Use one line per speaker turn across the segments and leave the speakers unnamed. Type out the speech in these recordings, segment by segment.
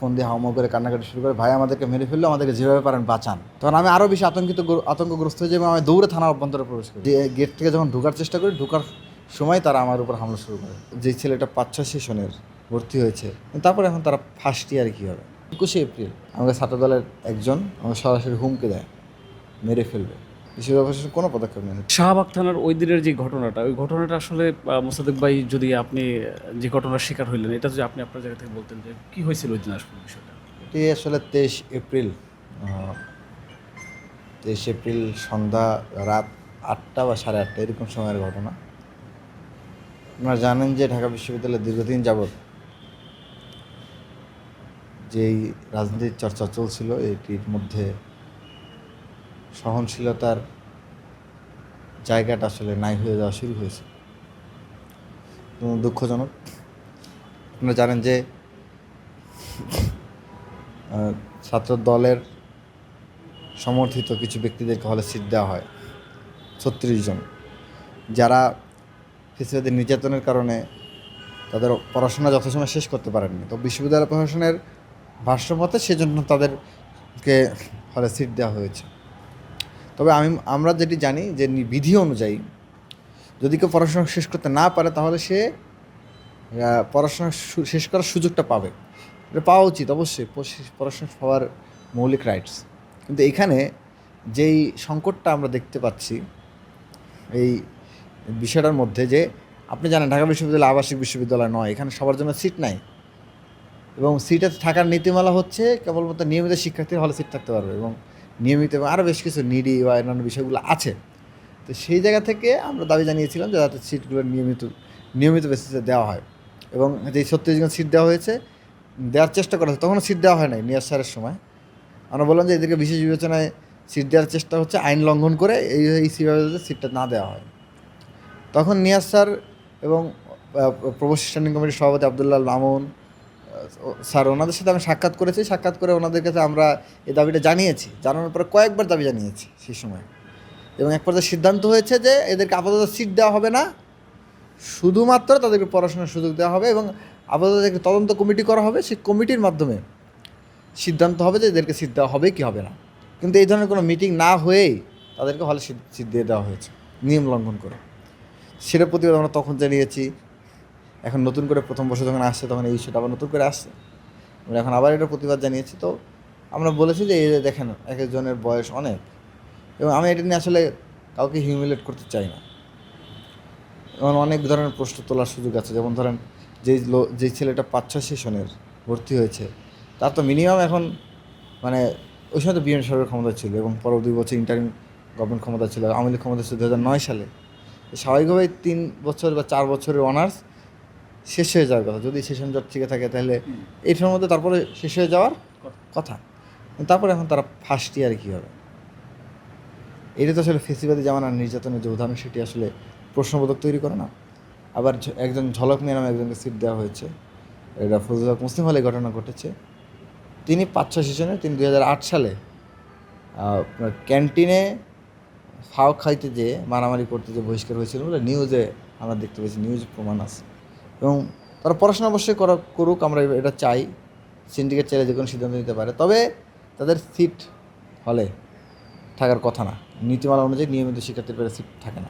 Phone দিয়ে হাউমাউ করে কান্নাকাটি শুরু করে, ভাই আমাদেরকে মেরে ফেললো, আমাদেরকে যেভাবে পারেন বাঁচান। তখন আমি আরও বেশি আতঙ্কগ্রস্ত হয়ে যাই এবং আমি দৌড়ে থানার অভ্যন্তরে প্রবেশ করি। যে গেট থেকে যখন ঢোকার চেষ্টা করি, ঢোকার সময় তারা আমার উপর হামলা শুরু করে। যেই ছেলেটা 5-6 সেশনের ভর্তি হয়েছে, তারপর এখন তারা ফার্স্ট ইয়ারে কী হবে। 21শে এপ্রিল আমাকে ছাত্রদলের একজন আমাকে সরাসরি হুমকি দেয়, মেরে ফেলবে। বিশ্ববিদ্যালয় প্রশাসন কোনো পদক্ষেপ নেয়।
শাহবাগ থানার ওই দিনের যে ঘটনাটা, ওই ঘটনাটা আসলে মোসাদ্দেক ভাই, যদি আপনি যে ঘটনার শিকার হইলেন, এটা যদি আপনি আপনার জায়গা থেকে বলতেন যে কী হয়েছিল ওই দিন আসলে বিষয়টা।
এটি আসলে 23 এপ্রিল, 23 এপ্রিল সন্ধ্যা রাত 8টা বা 8:30 এরকম সময়ের ঘটনা। আপনারা জানেন যে ঢাকা বিশ্ববিদ্যালয়ে দীর্ঘদিন যাবৎ যেই রাজনীতির চর্চা চলছিল, এটির মধ্যে সহনশীলতার জায়গাটা আসলে নাই হয়ে যাওয়া শুরু হয়েছে। দুঃখজনক। আপনারা জানেন যে ছাত্র দলের সমর্থিত কিছু ব্যক্তিদেরকে হলে সিট দেওয়া হয় 36 জন, যারা ফেসিবাদী নির্যাতনের কারণে তাদের পড়াশোনা যথাসময় শেষ করতে পারেননি। তো বিশ্ববিদ্যালয় প্রশাসনের ভাষ্যমতে সেজন্য তাদেরকে হলে সিট দেওয়া হয়েছে। তবে আমরা যেটি জানি যে বিধি অনুযায়ী যদি কেউ পড়াশোনা শেষ করতে না পারে, তাহলে সে পড়াশোনা শেষ করার সুযোগটা পাবে। এটা পাওয়া উচিত অবশ্যই, পড়াশোনা পাওয়ার মৌলিক রাইটস। কিন্তু এখানে যেই সংকটটা আমরা দেখতে পাচ্ছি এই বিষয়টার মধ্যে, যে আপনি জানেন ঢাকা বিশ্ববিদ্যালয় আবাসিক বিশ্ববিদ্যালয় নয়, এখানে সবার জন্য সিট নাই। এবং সিটে থাকার নীতিমালা হচ্ছে কেবলমাত্র নিয়মিত শিক্ষার্থীর হলে সিট থাকতে পারবে, এবং নিয়মিত এবং আরও বেশ কিছু নিডি বা অন্যান্য বিষয়গুলো আছে। তো সেই জায়গা থেকে আমরা দাবি জানিয়েছিলাম যে যাতে সিটগুলো নিয়মিত বেসিসে দেওয়া হয়। এবং যেই 36 জন সিট দেওয়া হয়েছে, দেওয়ার চেষ্টা করা হয়েছে, তখনও সিট দেওয়া হয় নাই নিয়াজ স্যারের সময়। আমরা বললাম যে এদেরকে বিশেষ বিবেচনায় সিট দেওয়ার চেষ্টা হচ্ছে, আইন লঙ্ঘন করে এই সিটটা না দেওয়া হয়। তখন নিয়াজ স্যার এবং প্রভোস্ট স্ট্যান্ডিং কমিটির সভাপতি আবদুল্লাহ মামুন স্যার, ওনাদের সাথে আমি সাক্ষাৎ করেছি। সাক্ষাৎ করে ওনাদের কাছে আমরা এই দাবিটা জানিয়েছি। জানানোর পরে কয়েকবার দাবি জানিয়েছি সেই সময়। এবং এক পর্যায়ে সিদ্ধান্ত হয়েছে যে এদেরকে আপাতত সিট দেওয়া হবে না, শুধুমাত্র তাদেরকে পড়াশোনার সুযোগ দেওয়া হবে এবং আপাতত একটি তদন্ত কমিটি করা হবে। সেই কমিটির মাধ্যমে সিদ্ধান্ত হবে যে এদেরকে সিট দেওয়া হবে কি হবে না। কিন্তু এই ধরনের কোনো মিটিং না হয়েই তাদেরকে হলে সিট দিয়ে দেওয়া হয়েছে নিয়ম লঙ্ঘন করে। সেটার প্রতিবাদ আমরা তখন জানিয়েছি। এখন নতুন করে প্রথম বর্ষ যখন আসছে, তখন এই ইস্যুটা আবার নতুন করে আসছে, আমরা এখন আবার এটার প্রতিবাদ জানিয়েছি। তো আমরা বলেছি যে এই দেখেন, এক একজনের বয়স অনেক, এবং আমি এটা নিয়ে আসলে কাউকে হিউমিলেট করতে চাই না। এবং অনেক ধরনের প্রশ্ন তোলার সুযোগ আছে। যেমন ধরেন, যেই ছেলেটা 5-6 সেশনের ভর্তি হয়েছে, তার তো মিনিমাম এখন মানে ওই সময় তো বিএনপি সরকার ক্ষমতা ছিল, এবং পর 2 বছর ইন্টারিম গভর্নমেন্ট ক্ষমতা ছিল, আওয়ামী লীগ ক্ষমতা ছিল 2009 সালে। স্বাভাবিকভাবেই 3 বছর বা 4 বছরের অনার্স শেষ হয়ে যাওয়ার কথা, যদি সেশন জট ঠিক থাকে, তাহলে এই সময়ের মধ্যে তারপরে শেষ হয়ে যাওয়ার কথা। তারপরে এখন তারা ফার্স্ট ইয়ারে কী হবে। এটা তো আসলে ফেসিবাদী জামানার নির্যাতনের যে উদাহরণ, সেটি আসলে প্রশ্নবোধক তৈরি করে না। আবার একজন ঝলক মিয়া নামে একজনকে সিট দেওয়া হয়েছে, এটা ফজলুল হক মুসলিম হলে ঘটনা ঘটেছে। তিনি 5-6 সেশনে, তিনি 2008 সালে আপনার ক্যান্টিনে ফাও খাইতে যেয়ে মারামারি করতে যে বহিষ্কার হয়েছিল বলে নিউজে আমরা দেখতে পেয়েছি, নিউজ প্রমাণ আছে। এবং তারা পড়াশোনা অবশ্যই করুক, আমরা এটা চাই। সিন্ডিকেট চাইলে যে কোনো সিদ্ধান্ত নিতে পারে, তবে তাদের সিট হলে থাকার কথা না। নীতিমালা অনুযায়ী নিয়মিত শিক্ষার্থীর পেরে সিট থাকে না।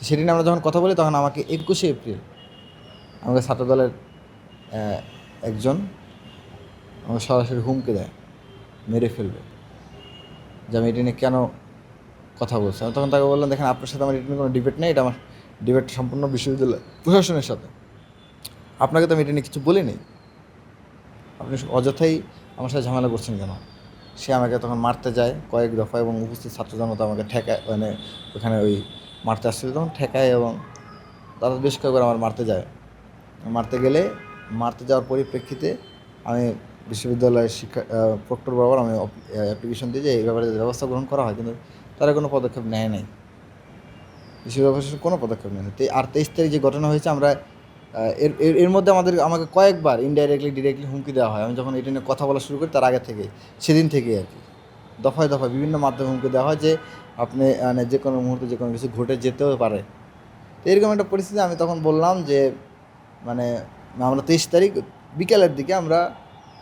সেদিন আমরা যখন কথা বলি, তখন আমাকে 21শে এপ্রিল আমাকে ছাত্রদলের একজন আমাকে সরাসরি হুমকি দেয়, মেরে ফেলবে, যে আমি এটা নিয়ে কেন কথা বলছি। আমি তখন তাকে বললাম, দেখেন আপনার সাথে আমার এটা নিয়ে কোনো ডিবেট নেই, এটা আমার ডিবেট সম্পূর্ণ বিশ্ববিদ্যালয় প্রশাসনের সাথে। আপনাকে তো আমি এটা নিয়ে কিছু বলিনি, আপনি অযথাই আমার সাথে ঝামেলা করছেন কেন। সে আমাকে তখন মারতে যায় কয়েক দফা, এবং উপস্থিত ছাত্রজনতা আমাকে ঠেকায়, মানে ওখানে ওই মারতে আসছিল তখন ঠেকায়, এবং তারা বেশ কয়েকবার আমার মারতে যায়। মারতে যাওয়ার পরিপ্রেক্ষিতে আমি বিশ্ববিদ্যালয়ের প্রক্টর বরাবর আমি অ্যাপ্লিকেশন দিই যে এই ব্যাপারে ব্যবস্থা গ্রহণ করা হয়, কিন্তু তারা কোনো পদক্ষেপ নেয় নাই। বিশ্ববিদ্যালয় প্রশাসন কোনো পদক্ষেপ নেয়। আর 23 তারিখ যে ঘটনা হয়েছে, আমরা এর মধ্যে আমাকে কয়েকবার ইনডাইরেক্টলি ডিরেক্টলি হুমকি দেওয়া হয়। আমি যখন এটা নিয়ে কথা বলা শুরু করি, তার আগে থেকে, সেদিন থেকেই আর কি, দফায় দফায় বিভিন্ন মাধ্যমে হুমকি দেওয়া হয় যে আপনি মানে যে কোনো মুহূর্তে যে কোনো কিছু ঘটে যেতেও পারে। তো এরকম একটা পরিস্থিতি। আমি তখন বললাম যে মানে আমরা 23 তারিখ বিকেলের দিকে আমরা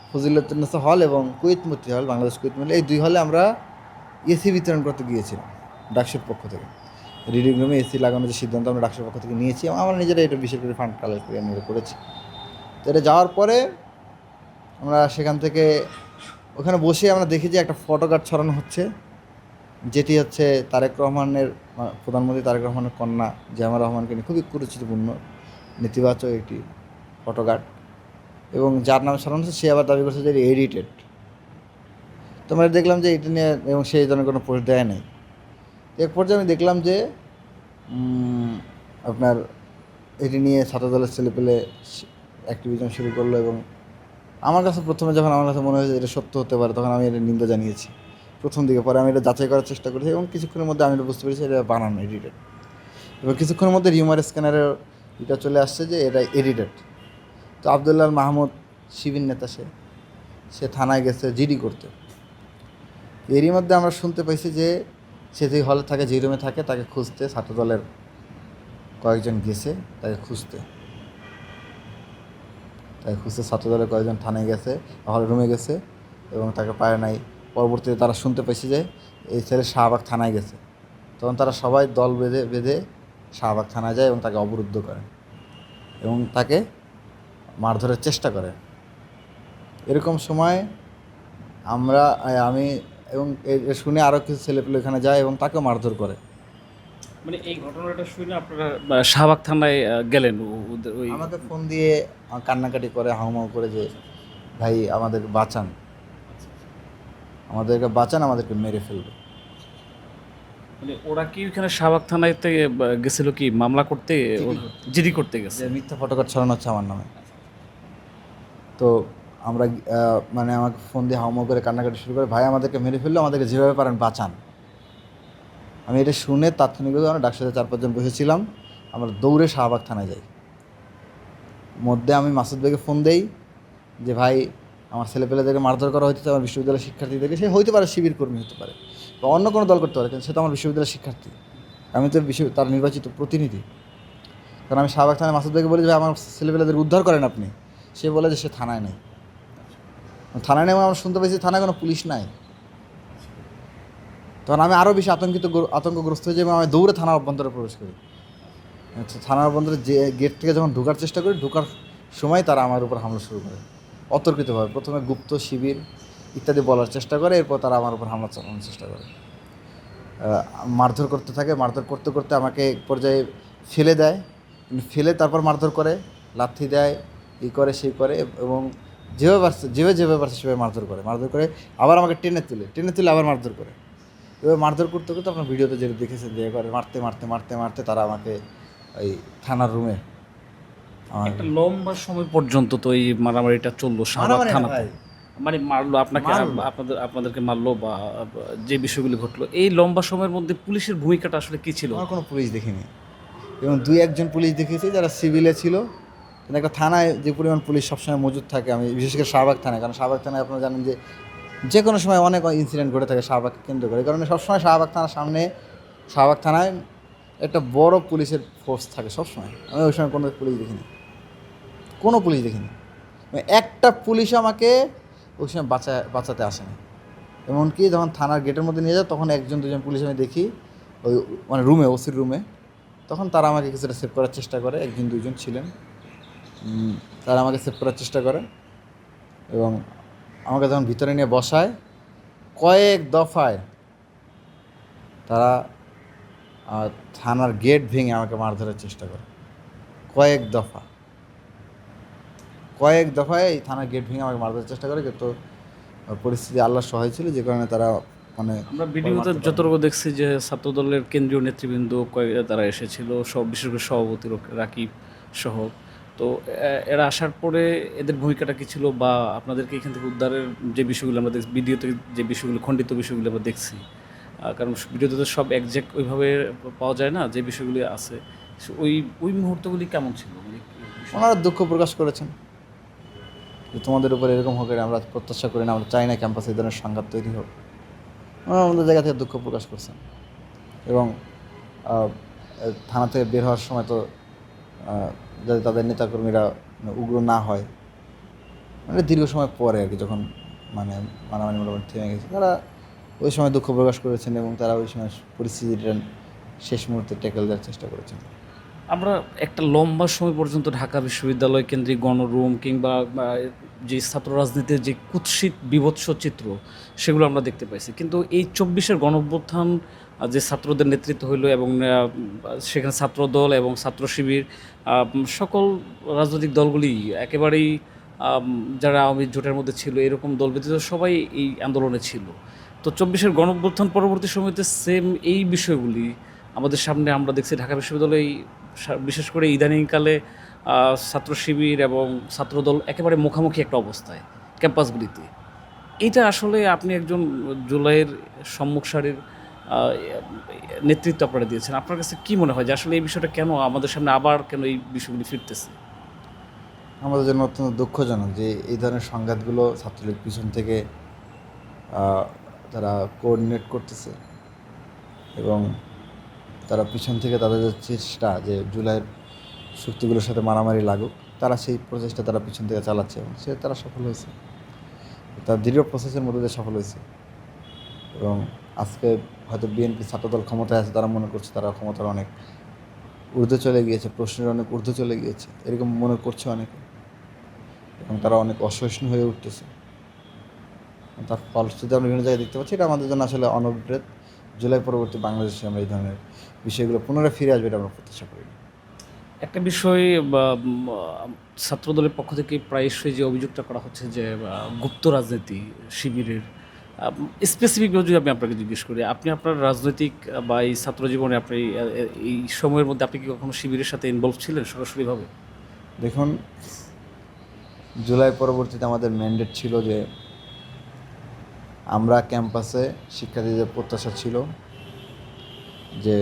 ফজিলতুন্নেসা হল এবং কুয়েত মৈত্রী হল, বাংলাদেশ কুয়েত মৈত্রী, এই 2 হলে আমরা এসি বিতরণ করতে গিয়েছিলাম ডাকসুর পক্ষ থেকে। রিডিং রুমে এসি লাগানোর যে সিদ্ধান্ত আমরা ডাকসুর পক্ষ থেকে নিয়েছি, এবং আমরা নিজেরা এটা বিশেষ করে ফান্ড কালেক্ট করে আমরা করেছি। তো এটা যাওয়ার পরে আমরা সেখান থেকে ওখানে বসে আমরা দেখি যে একটা ফটো কার্ড ছড়ানো হচ্ছে, যেটি হচ্ছে তারেক রহমানের, প্রধানমন্ত্রী তারেক রহমানের কন্যা জামা রহমানকে নিয়ে খুবই কুরুচিপূর্ণ নেতিবাচক একটি ফটো কার্ড, এবং যার নাম ছড়ানো হচ্ছে সে আবার দাবি করছে যে এডিটেড। তো আমরা দেখলাম যে এটা নিয়ে, এবং সেই ধরনের কোনো পোস্ট দেয় নাই। এক পর্যায়ে আমি দেখলাম যে আপনার এটি নিয়ে ছাত্রদলের ছেলেপেলে অ্যাক্টিভিজম শুরু করলো, এবং আমার কাছে প্রথমে যখন আমার কাছে মনে হয়েছে এটা সত্য হতে পারে, তখন আমি এটা নিন্দা জানিয়েছি প্রথম দিকে। পরে আমি এটা যাচাই করার চেষ্টা করেছি, এবং কিছুক্ষণের মধ্যে আমি এটা বুঝতে পেরেছি এটা বানানো, এডিটেড। এবং কিছুক্ষণের মধ্যে রিউমার স্ক্যানারের এটা চলে আসছে যে এটা এডিটেড। তো আবদুল্লাহ মাহমুদ শিবির নেতা, সে থানায় গেছে জিডি করতে। এরই মধ্যে আমরা শুনতে পাইছি যে সে যে হলে থাকে, যে রুমে থাকে, তাকে খুঁজতে ছাত্রদলের কয়েকজন গেছে তাকে খুঁজতে ছাত্রদলের কয়েকজন থানায় গেছে, হল রুমে গেছে, এবং তাকে পায় নাই। পরবর্তীতে তারা শুনতে পেয়েছে যে এই ছেলে শাহবাগ থানায় গেছে। তখন তারা সবাই দল বেঁধে বেঁধে শাহবাগ থানায় যায় এবং তাকে অবরুদ্ধ করে এবং তাকে মারধরের চেষ্টা করে। এরকম সময় আমি এবং শুনে আরও কিছু ছেলেপেলে এখানে যায় এবং তাকেও মারধর করে।
মানে এই ঘটনাটা শুনে আপনারা শাহবাগ থানায় গেলেন? ওই
আমাকে ফোন দিয়ে কান্নাকাটি করে, হাউমাউ করে যে ভাই আমাদেরকে বাঁচান, আমাদেরকে মেরে ফেলবে।
মানে ওরা কি ওইখানে শাহবাগ থানাতে গেছিল কি মামলা করতে, জিডি করতে গেছে?
যে মিথ্যা ফটোকার্ড ছড়ানো হচ্ছে আমার নামে। তো আমরা মানে আমাকে ফোন দিয়ে হাউমাউ করে কান্নাকাটি শুরু করে, ভাই আমাদেরকে মেরে ফেললো, আমাদেরকে যেভাবে পারেন বাঁচান। আমি এটা শুনে তাৎক্ষণিকভাবে আমরা ডাকসাথে 4-5 জন বসেছিলাম, আমরা দৌড়ে শাহবাগ থানায় যাই। মধ্যে আমি মাসুদ ভাইকে ফোন দেই যে ভাই আমার ছেলেপেলেদেরকে মারধর করা হয়েছে, আমার বিশ্ববিদ্যালয়ের শিক্ষার্থীদেরকে। সে হইতে পারে শিবির কর্মী হতে পারে বা অন্য কোনো দল করতে পারে, কিন্তু সে তো আমার বিশ্ববিদ্যালয়ের শিক্ষার্থী, আমি তো তার নির্বাচিত প্রতিনিধি। কারণ আমি শাহবাগ থানায় মাসুদ ভাইকে বলি যে আমার ছেলেপেলেদের উদ্ধার করেন আপনি। সে বলে যে সে থানায় নেই। থানায় নেই আমরা শুনতে পেয়েছি থানায় কোনো পুলিশ নাই। তখন আমি আরও বেশি আতঙ্কগ্রস্ত হয়ে যাই এবং আমি দৌড়ে থানার অভ্যন্তরে প্রবেশ করি। থানার অভ্যন্তরে যে গেট থেকে যখন ঢোকার চেষ্টা করি, ঢোকার সময় তারা আমার উপর হামলা শুরু করে অতর্কিতভাবে। প্রথমে গুপ্ত শিবির ইত্যাদি বলার চেষ্টা করে, এরপর তারা আমার উপর হামলা চালানোর চেষ্টা করে, মারধর করতে থাকে। মারধর করতে করতে আমাকে এক পর্যায়ে ফেলে দেয়, তারপর মারধর করে, লাথি দেয়, করে সেই করে, এবং যেভাবে পারছে সেভাবে মারধর করে আবার আমাকে টেনে তুলে আবার মারধর করে। এবার মারধর করতে করতে আপনার ভিডিওতে যেটা দেখেছেন যে এবারে মারতে তারা আমাকে ওই থানার রুমে
একটা লম্বা সময় পর্যন্ত তো এই মারামারিটা চললো শাহবাগ থানাতে। মানে মারলো আপনাকে, আপনাদেরকে মারলো বা যে বিষয়গুলি ঘটলো, এই লম্বা সময়ের মধ্যে পুলিশের ভূমিকাটা আসলে কী ছিল?
আমার কোনো পুলিশ দেখিনি, এবং 2-1 জন পুলিশ দেখেছি যারা সিভিলে ছিল। কিন্তু একটা থানায় যে পরিমাণ পুলিশ সবসময় মজুদ থাকে, আমি বিশেষ করে শাহবাগ থানায়, কারণ শাহবাগ থানায় আপনারা জানেন যে কোনো সময় অনেক ইনসিডেন্ট ঘটে থাকে শাহবাগকে কেন্দ্র করে, এই কারণে সবসময় শাহবাগ থানার সামনে, শাহবাগ থানায় একটা বড় পুলিশের ফোর্স থাকে সবসময়। আমি ওই সময় কোনো পুলিশ দেখিনি। একটা পুলিশ আমাকে ওই সময় বাঁচাতে আসেনি। এমনকি যখন থানার গেটের মধ্যে নিয়ে যায়, তখন 1-2 জন পুলিশ আমি দেখি ওই মানে রুমে, ওসির রুমে। তখন তারা আমাকে কিছুটা সেভ করার চেষ্টা করে, 1-2 জন ছিলেন, তারা আমাকে সেভ করার চেষ্টা করে, এবং আমাকে যখন ভিতরে নিয়ে বসায়, কয়েক দফায় তারা থানার গেট ভেঙে আমাকে মারধরের চেষ্টা করে। কয়েক দফায় এই থানার গেট ভেঙে আমাকে মারধরের চেষ্টা করে, কিন্তু পরিস্থিতি আল্লাহর সহায় ছিল, যে কারণে তারা মানে
আমরা ভিডিওতে যতটুকু দেখছি যে ছাত্রদলের কেন্দ্রীয় নেতৃবৃন্দ তারা এসেছিল, সব বিশেষ করে সভাপতি রাকিব সহ। তো এরা আসার পরে এদের ভূমিকাটা কী ছিল, বা আপনাদেরকে এখান থেকে উদ্ধারের যে বিষয়গুলো আমরা দেখছি, ভিডিওতে যে বিষয়গুলো, খণ্ডিত বিষয়গুলো আমরা দেখছি, কারণ ভিডিওতে তো সব একজ্যাক্ট ওইভাবে পাওয়া যায় না, যে বিষয়গুলি আছে, ওই মুহূর্তগুলি কেমন ছিল?
ওনারা দুঃখ প্রকাশ করেছেন যে তোমাদের উপর এরকম হোক, আমরা প্রত্যাশা করি না, আমরা চাই না ক্যাম্পাসে এই ধরনের সংঘাত তৈরি হোক। ওনারা আমাদের জায়গা থেকে দুঃখ প্রকাশ করছেন, এবং থানা থেকে বের হওয়ার সময় তো যাতে তাদের নেতাকর্মীরা উগ্র না হয় মানে দীর্ঘ সময় পরে আর কি, যখন মানে মারামারি মোটামুটি থেমে গেছে, তারা ওই সময় দুঃখ প্রকাশ করেছেন এবং তারা ওই সময় পরিস্থিতিটা শেষ মুহূর্তে ট্যাকেল দেওয়ার চেষ্টা করেছেন।
আমরা একটা লম্বা সময় পর্যন্ত ঢাকা বিশ্ববিদ্যালয় কেন্দ্রিক গণরুম কিংবা যে ছাত্র রাজনীতির যে কুৎসিত বীভৎস চিত্র, সেগুলো আমরা দেখতে পাইছি। কিন্তু এই ২৪-এর গণঅভ্যুত্থান যে ছাত্রদের নেতৃত্ব হইলো এবং সেখানে ছাত্রদল এবং ছাত্র শিবির সকল রাজনৈতিক দলগুলি একেবারেই যারা আওয়ামী জোটের মধ্যে ছিল এরকম দল ব্যতীত সবাই এই আন্দোলনে ছিল। তো ২৪-এর গণঅভ্যুত্থান পরবর্তী সময়তে সেম এই বিষয়গুলি আমাদের সামনে আমরা দেখছি ঢাকা বিশ্ববিদ্যালয়ে বিশেষ করে ইদানিংকালে ছাত্র শিবির এবং ছাত্রদল একেবারে মুখামুখি একটা অবস্থায় ক্যাম্পাসগুলিতে। এইটা আসলে আপনি একজন জুলাইয়ের সম্মুখ সারির নেতৃত্ব আপনারা দিয়েছেন। আপনার কাছে কি মনে হয় যে আসলে এই বিষয়টা কেন আমাদের সামনে আবার কেন এই বিষয়গুলি ফিরতেছে?
আমাদের জন্য অত্যন্ত দুঃখজনক যে এই ধরনের সংঘাতগুলো ছাত্রলীগ পিছন থেকে তারা কোঅর্ডিনেট করতেছে এবং তারা পিছন থেকে তাদের যে চেষ্টা যে জুলাইয়ের শক্তিগুলোর সাথে মারামারি লাগুক, তারা সেই প্রচেষ্টা তারা পিছন থেকে চালাচ্ছে এবং তারা সফল হয়েছে। তার দৃঢ় প্রসেসের মধ্যে দিয়ে সফল হয়েছে এবং আজকে হয়তো বিএনপি ছাত্রদল ক্ষমতায় আছে, তারা মনে করছে তারা ক্ষমতার অনেক ঊর্ধ্বে চলে গিয়েছে, প্রশ্নের অনেক ঊর্ধ্বে চলে গিয়েছে, এরকম মনে করছে অনেকে এবং তারা অনেক অসহিষ্ণু হয়ে উঠতেছে। তার ফলশ্রুতি আমরা বিভিন্ন জায়গায় দেখতে পাচ্ছি। এটা আমাদের জন্য আসলে অনগ্রেড। জুলাই পরবর্তী বাংলাদেশে আমরা এই ধরনের বিষয়গুলো পুনরায় ফিরে আসবে এটা আমরা প্রত্যাশা করি।
একটা বিষয় বা ছাত্রদলের পক্ষ থেকে প্রায়শই যে অভিযোগটা করা হচ্ছে যে গুপ্ত রাজনীতি শিবিরের, স্পেসিফিকভাবে যদি আমি আপনাকে জিজ্ঞেস করি, আপনি আপনার রাজনৈতিক বা এই ছাত্র জীবনে আপনি এই সময়ের মধ্যে আপনি কি কখনো শিবিরের সাথে ইনভলভ ছিলেন সরাসরিভাবে?
দেখুন, জুলাই পরবর্তীতে আমাদের ম্যান্ডেট ছিল যে আমরা ক্যাম্পাসে শিক্ষার্থীদের প্রত্যাশা ছিল যে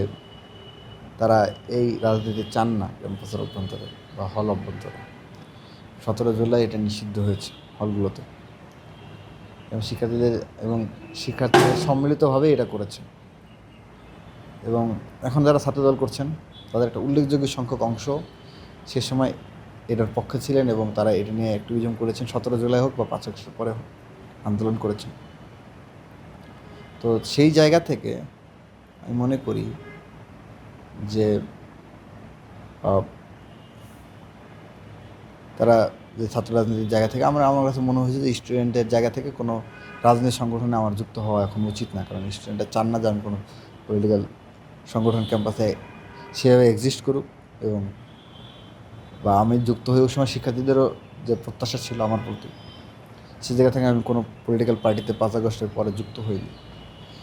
তারা এই রাজনীতি চান না ক্যাম্পাসের অভ্যন্তরে বা হল অভ্যন্তরে। 17 জুলাই এটা নিষিদ্ধ হয়েছে হলগুলোতে এবং শিক্ষার্থীদের সম্মিলিতভাবে এটা করেছে এবং এখন যারা ছাত্রদল করছেন তাদের একটা উল্লেখযোগ্য সংখ্যক অংশ সে সময় এটার পক্ষে ছিলেন এবং তারা এটা নিয়ে অ্যাক্টিভিজম করেছেন। 17 জুলাই হোক বা 5 আগস্টের পরে হোক আন্দোলন করেছেন। তো সেই জায়গা থেকে আমি মনে করি যে তারা যে ছাত্র রাজনীতির জায়গা থেকে আমার কাছে মনে হয়েছে যে স্টুডেন্টের জায়গা থেকে কোনো রাজনৈতিক সংগঠনে আমার যুক্ত হওয়া এখন উচিত না, কারণ স্টুডেন্টরা চান না যে আমি কোনো পলিটিক্যাল সংগঠন ক্যাম্পাসে সেভাবে এক্সিস্ট করুক এবং বা আমি যুক্ত হয়ে ওই সময় শিক্ষার্থীদেরও যে প্রত্যাশা ছিল আমার প্রতি, সেই জায়গা থেকে আমি কোনো পলিটিক্যাল পার্টিতে 5 আগস্টের পরে যুক্ত হইনি।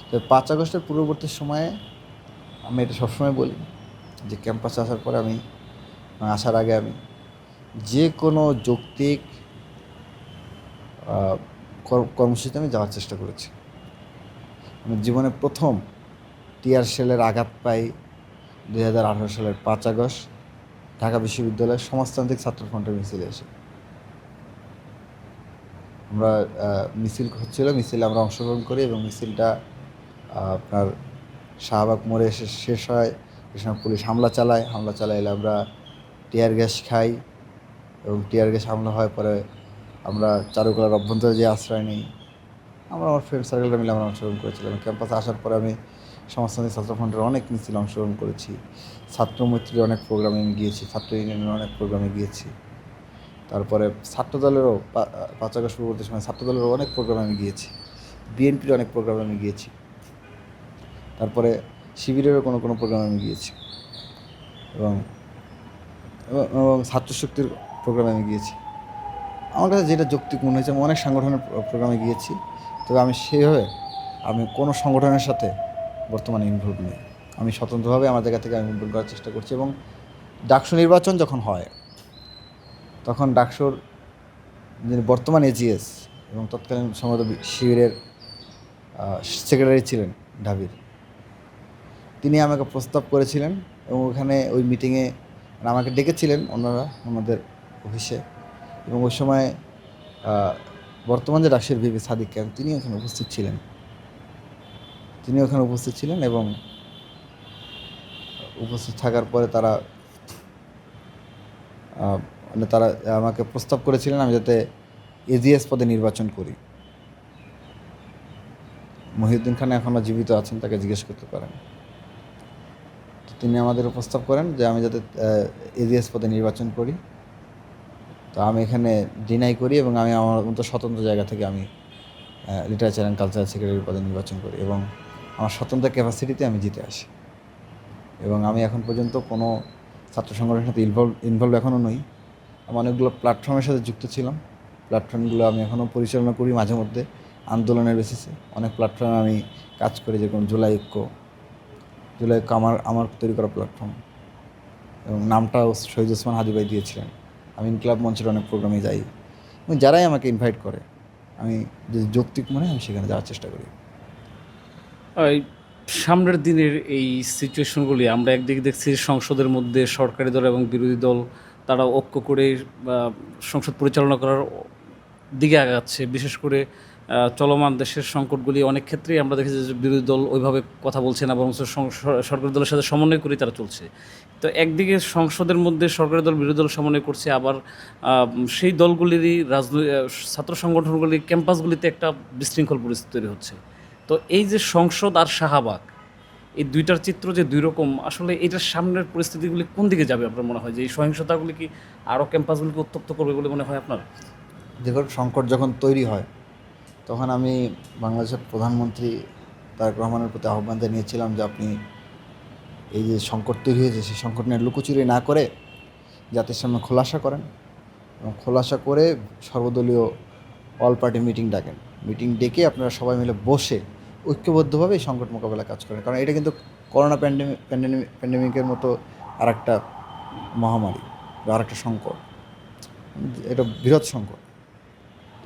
তো 5 আগস্টের পূর্ববর্তী সময়ে আমি এটা সবসময় বলি যে ক্যাম্পাসে আসার পরে আসার আগে আমি যে কোনো যৌক্তিক কর্মসূচিতে আমি যাওয়ার চেষ্টা করেছি। আমি জীবনে প্রথম টিয়ার শেলের আঘাত পাই 2018 সালের 5 আগস্ট ঢাকা বিশ্ববিদ্যালয়ের সমাজতান্ত্রিক ছাত্র ফ্রন্টের মিছিলে এসে। আমরা মিছিল হচ্ছিল, মিছিলে আমরা অংশগ্রহণ করি এবং মিছিলটা আপনার শাহবাগ মোড়ে এসে শেষ হয়। এ সময় পুলিশ হামলা চালায় এলে আমরা টিয়ার গ্যাস খাই এবং টিয়ার গ্যাস হামলা হয় পরে আমরা চারুকলার অভ্যন্তরে যে আশ্রয় নিই। আমার ফ্রেন্ড সার্কেলটা মিলে আমরা অংশগ্রহণ করেছিলাম। ক্যাম্পাসে আসার পরে আমি সমাজতান্ত্রিক ছাত্র ফ্রন্টের অনেক মিছিল অংশগ্রহণ করেছি, ছাত্র মৈত্রীর অনেক প্রোগ্রামে আমি গিয়েছি, ছাত্র ইউনিয়নের অনেক প্রোগ্রামে গিয়েছি। তারপরে ছাত্রদলেরও 5 আগস্ট পূর্ববর্তী সময় ছাত্রদলেরও অনেক প্রোগ্রামে আমি গিয়েছি, বিএনপির অনেক প্রোগ্রামে আমি গিয়েছি, তারপরে শিবিরেরও কোনো প্রোগ্রামে আমি গিয়েছি এবং এবং ছাত্রশক্তির প্রোগ্রামে আমি গিয়েছি। আমার কাছে যেটা যৌক্তিক মনে হয়েছে, আমি অনেক সাংগঠনিক প্রোগ্রামে গিয়েছি, তবে আমি কোনো সংগঠনের সাথে বর্তমানে ইনভলভ নেই। আমি স্বতন্ত্রভাবে আমার জায়গা থেকে আমি ইনভলভ করার চেষ্টা করছি এবং ডাকসু নির্বাচন যখন হয় তখন ডাকসুর যিনি বর্তমান এজিএস এবং তৎকালীন সম্ভবত শিবিরের সেক্রেটারি ছিলেন ঢাবির, তিনি আমাকে প্রস্তাব করেছিলেন এবং ওখানে ওই মিটিংয়ে আমাকে ডেকেছিলেন ওনাদের অফিসে এবং ওই সময় বর্তমান যে রাশিয়ার ভিপি সাদিক খান তিনি ওখানে উপস্থিত ছিলেন এবং উপস্থিত থাকার পরে তারা আমাকে প্রস্তাব করেছিলেন আমি যাতে এজিএস পদে নির্বাচন করি। মহিউদ্দিন খান এখনও জীবিত আছেন, তাকে জিজ্ঞেস করতে পারেন। তো তিনি আমাদের প্রস্তাব করেন যে আমি যাতে এজিএস পদে নির্বাচন করি। তো আমি এখানে ডিনাই করি এবং আমি আমার মতো স্বতন্ত্র জায়গা থেকে আমি লিটারেচার অ্যান্ড কালচারাল সেক্রেটারি পদে নির্বাচন করি এবং আমার স্বতন্ত্র ক্যাপাসিটিতে আমি জিতে আসি। এবং আমি এখন পর্যন্ত কোনো ছাত্র সংগঠনের সাথে ইনভলভ এখনও নই। আমি অনেকগুলো প্ল্যাটফর্মের সাথে যুক্ত ছিলাম। প্ল্যাটফর্মগুলো আমি এখনও পরিচালনা করি মাঝে মধ্যে আন্দোলনের বেসিসে। অনেক প্ল্যাটফর্মে আমি কাজ করি, যেরকম জুলাই ঐক্য আমার তৈরি করা প্ল্যাটফর্ম, এবং নামটাও শহীদ ওসমান হাদি ভাই দিয়েছিলেন। আমি ইনকিলাব মঞ্চের অনেক প্রোগ্রামে যাই এবং যারাই আমাকে ইনভাইট করে আমি যদি যৌক্তিক মনে হয় আমি সেখানে যাওয়ার চেষ্টা করি।
এই সামনের দিনের এই সিচুয়েশনগুলি আমরা একদিকে দেখছি সংসদের মধ্যে সরকারি দল এবং বিরোধী দল তারা ঐক্য করে সংসদ পরিচালনা করার দিকে আগাচ্ছে। বিশেষ করে চলমান দেশের সংকটগুলি অনেক ক্ষেত্রেই আমরা দেখেছি যে বিরোধী দল ওইভাবে কথা বলছে না, বরং সরকারি দলের সাথে সমন্বয় করেই তারা চলছে। তো একদিকে সংসদের মধ্যে সরকারি দল বিরোধী দল সমন্বয় করছে, আবার সেই দলগুলিরই ছাত্র সংগঠনগুলির ক্যাম্পাসগুলিতে একটা বিশৃঙ্খল পরিস্থিতি তৈরি হচ্ছে। তো এই যে সংসদ আর শাহবাগ, এই দুইটার চিত্র যে দুই রকম, আসলে এটার সামনের পরিস্থিতিগুলি কোন দিকে যাবে আপনার মনে হয়? যে এই সহিংসতাগুলি কি আরও ক্যাম্পাসগুলিকে উত্তপ্ত করবে বলে মনে হয় আপনার?
দেখুন, সংকট যখন তৈরি হয় তখন আমি বাংলাদেশের প্রধানমন্ত্রী তারেক রহমানের প্রতি আহ্বান জানিয়েছিলাম যে আপনি এই যে সংকট তৈরি হয়েছে সেই সংকট নিয়ে লুকোচুরি না করে জাতির সামনে খোলাসা করেন, এবং খোলাসা করে সর্বদলীয় অল পার্টি মিটিং ডাকেন। মিটিং ডেকে আপনারা সবাই মিলে বসে ঐক্যবদ্ধভাবে এই সংকট মোকাবেলা কাজ করেন। কারণ এটা কিন্তু করোনা প্যান্ডেমিকের মতো আর একটা মহামারী বা আর একটা সংকট, এটা বৃহৎ সংকট।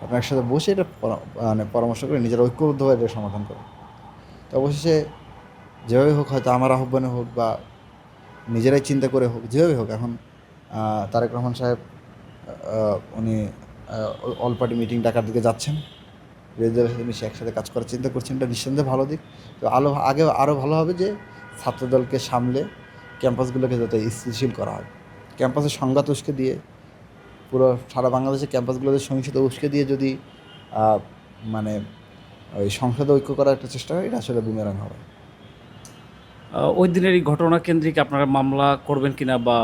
আপনার একসাথে বসে এটা পরামর্শ করে নিজেরা ঐক্যবদ্ধভাবে এটা সমাধান করেন। তো অবশেষে যেভাবে হোক, হয়তো আমার আহ্বানে হোক বা নিজেরাই চিন্তা করে হোক, যেভাবে হোক, এখন তারেক রহমান সাহেব উনি অল পার্টি মিটিং ডাকার দিকে যাচ্ছেন। বিরোধীদের সাথে মিশে একসাথে কাজ করার চিন্তা করছেন, এটা নিঃসন্দেহে ভালো দিক। তো আরও ভালো হবে যে ছাত্রদলকে সামলে ক্যাম্পাসগুলোকে যাতে স্থিতিশীল করা হয়। ক্যাম্পাসের সংঘাত উস্কে দিয়ে পুরো সারা বাংলাদেশের ক্যাম্পাসগুলোতে সহিংসতা উস্কে দিয়ে যদি মানে ওই সংসদে ঐক্য করার একটা চেষ্টা হয়, এটা আসলে বুমেরাং হবে।
ওই দিনের এই ঘটনা কেন্দ্রিক আপনারা মামলা করবেন কিনা, বা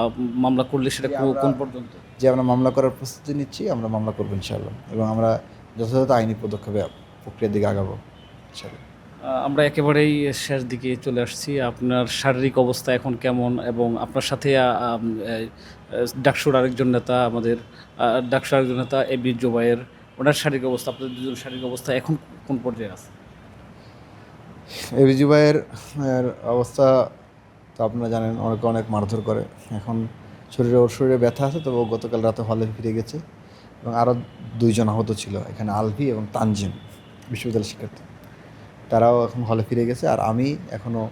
মামলা করলে সেটা কোন পর্যন্ত?
যে আমরা মামলা করার প্রস্তুতি নিচ্ছি, আমরা মামলা করবো ইনশাআল্লাহ, এবং আমরা যথাযথ আইনি পদক্ষেপে প্রক্রিয়ার দিকে আগাবো ইনশাআল্লাহ।
আমরা একেবারেই শেষ দিকে চলে আসছি। আপনার শারীরিক অবস্থা এখন কেমন, এবং আপনার সাথে ডাকসুর আরেকজন নেতা, আমাদের ডাকসুর আরেকজন নেতা এবি জোবায়ের, ওনার শারীরিক অবস্থা, আপনাদের দুজন শারীরিক অবস্থা এখন কোন পর্যায়ে আছে?
এবি জুবাইয়ের অবস্থা তো আপনারা জানেন, অনেক মারধর করে। এখন ওর শরীরে ব্যথা আছে, তবে ও গতকাল রাতে হলে ফিরে গেছে। এবং আরও দুইজন আহত ছিল এখানে, আলভি এবং তানজিম, বিশ্ববিদ্যালয় শিক্ষার্থী, তারাও এখন হলে ফিরে গেছে। আর আমি এখনও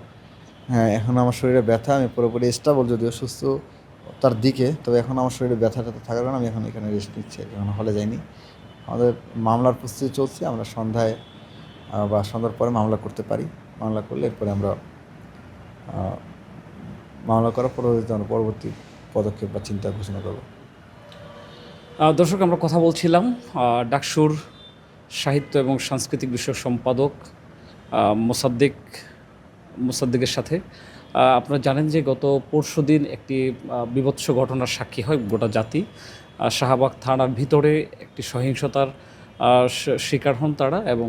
আমার শরীরে ব্যথা, আমি পুরোপুরি স্টেবল, যদিও সুস্থ তার দিকে, তবে এখন আমার শরীরে ব্যথাটা থাকার কারণে আমি এখন এখানে রেস্ট নিচ্ছি, এখন হলে যাইনি। আমাদের মামলার প্রস্তুতি চলছে, আমরা সন্ধ্যায় বা সন্ধ্যার পরে মামলা করতে পারি। মামলা করলে এরপরে আমরা মামলা করার পরবর্তীতে আমরা পরবর্তী পদক্ষেপ বা চিন্তা ঘোষণা করব।
দর্শক, আমরা কথা বলছিলাম ডাকসুর সাহিত্য এবং সাংস্কৃতিক বিষয়ক সম্পাদক মোসাদ্দেকের সাথে। আপনারা জানেন যে গত পরশুদিন একটি বীভৎস ঘটনার সাক্ষী হয় গোটা জাতি। শাহবাগ থানার ভিতরে একটি সহিংসতার শিকার হন তারা, এবং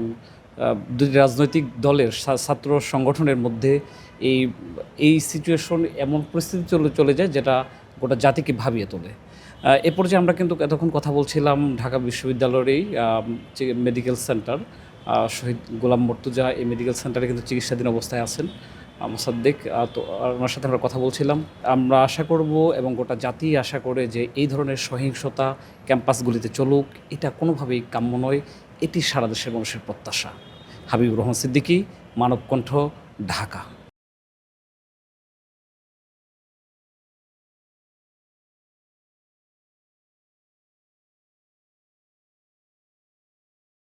দুই রাজনৈতিক দলের ছাত্র সংগঠনের মধ্যে এই সিচুয়েশন এমন পরিস্থিতি চলে যায় যেটা গোটা জাতিকে ভাবিয়ে তোলে। এ পর্যায়ে আমরা কিন্তু এতক্ষণ কথা বলছিলাম ঢাকা বিশ্ববিদ্যালয়েরই মেডিকেল সেন্টার শহীদ গোলাম মর্তুজা, এই মেডিকেল সেন্টারে কিন্তু চিকিৎসাধীন অবস্থায় আছেন মোসাদ্দেক। তো ওনার সাথে আমরা কথা বলছিলাম। আমরা আশা করব এবং গোটা জাতি আশা করে যে এই ধরনের সহিংসতা ক্যাম্পাসগুলিতে চলুক, এটা কোনোভাবেই কাম্য নয়। এটি সারা দেশের মানুষের প্রত্যাশা। হাবিবুর রহমান সিদ্দিকী, মানবকণ্ঠ, ঢাকা।